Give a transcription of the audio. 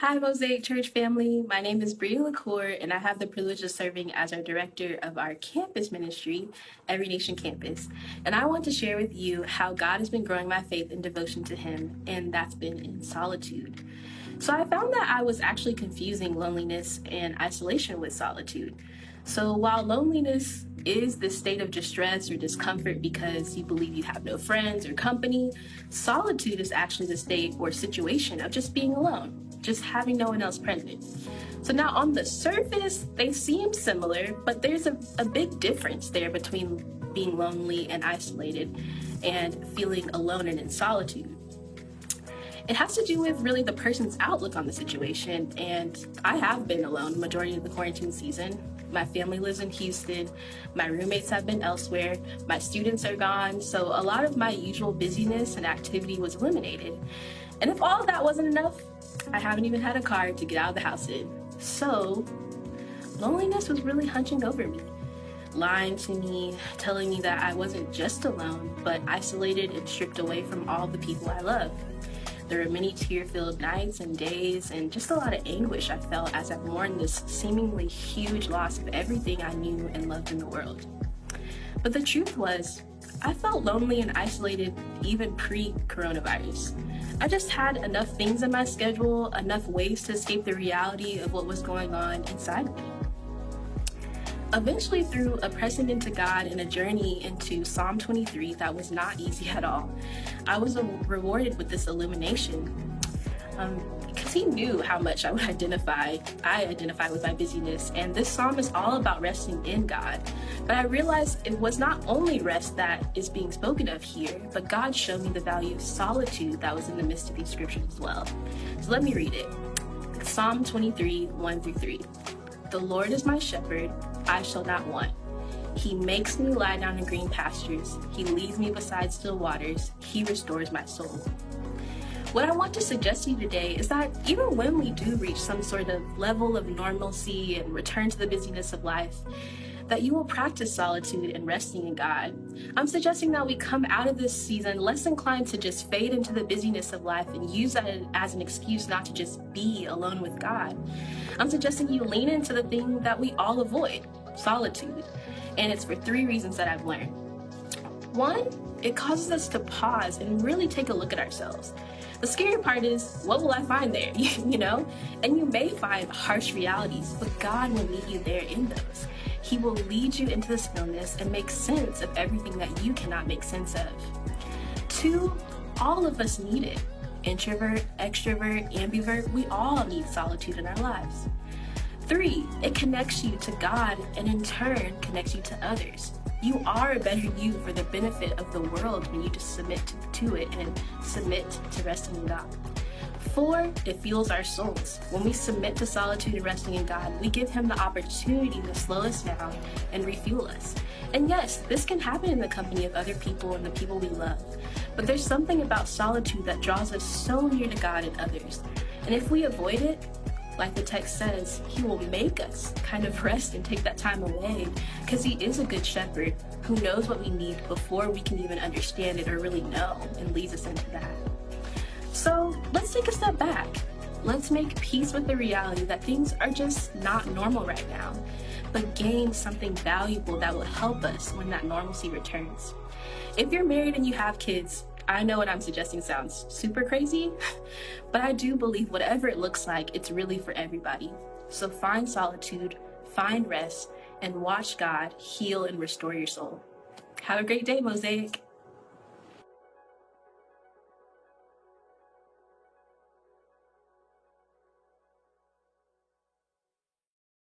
Hi, Mosaic Church family. My name is Bria Lacour, and I have the privilege of serving as our director of our campus ministry, Every Nation Campus. And I want to share with you how God has been growing my faith and devotion to Him, and that's been in solitude. So I found that I was actually confusing loneliness and isolation with solitude. So while loneliness is the state of distress or discomfort because you believe you have no friends or company, solitude is actually the state or situation of just being alone, just having no one else present. So now on the surface, they seem similar, but there's a big difference there between being lonely and isolated and feeling alone and in solitude. It has to do with really the person's outlook on the situation, and I have been alone the majority of the quarantine season. My family lives in Houston, my roommates have been elsewhere, my students are gone, so a lot of my usual busyness and activity was eliminated. And if all of that wasn't enough, I haven't even had a car to get out of the house in. So loneliness was really hunching over me, lying to me, telling me that I wasn't just alone, but isolated and stripped away from all the people I love. There were many tear-filled nights and days, and just a lot of anguish I felt as I mourned this seemingly huge loss of everything I knew and loved in the world. But the truth was, I felt lonely and isolated even pre-coronavirus. I just had enough things in my schedule, enough ways to escape the reality of what was going on inside me. Eventually, through a pressing into God and a journey into Psalm 23 that was not easy at all, I was rewarded with this illumination. Because He knew how much I identify with my busyness, and this psalm is all about resting in God. But I realized it was not only rest that is being spoken of here, but God showed me the value of solitude that was in the midst of these scriptures as well. So let me read it. Psalm 23, 1-3. The Lord is my shepherd, I shall not want. He makes me lie down in green pastures. He leads me beside still waters. He restores my soul. What I want to suggest to you today is that even when we do reach some sort of level of normalcy and return to the busyness of life, that you will practice solitude and resting in God. I'm suggesting that we come out of this season less inclined to just fade into the busyness of life and use that as an excuse not to just be alone with God. I'm suggesting you lean into the thing that we all avoid, solitude. And it's for 3 reasons that I've learned. 1, it causes us to pause and really take a look at ourselves. The scary part is, what will I find there? you know? And you may find harsh realities, but God will meet you there in those. He will lead you into the stillness and make sense of everything that you cannot make sense of. 2, all of us need it. Introvert, extrovert, ambivert, we all need solitude in our lives. 3, it connects you to God and in turn connects you to others. You are a better you for the benefit of the world when you just submit to it and submit to resting in God. 4, it fuels our souls. When we submit to solitude and resting in God, we give Him the opportunity to slow us down and refuel us. And yes, this can happen in the company of other people and the people we love. But there's something about solitude that draws us so near to God and others. And if we avoid it, like the text says, He will make us kind of rest and take that time away, because He is a good shepherd who knows what we need before we can even understand it or really know, and leads us into that. So let's take a step back. Let's make peace with the reality that things are just not normal right now, but gain something valuable that will help us when that normalcy returns. If you're married and you have kids, I know what I'm suggesting sounds super crazy, but I do believe whatever it looks like, it's really for everybody. So find solitude, find rest, and watch God heal and restore your soul. Have a great day, Mosaic.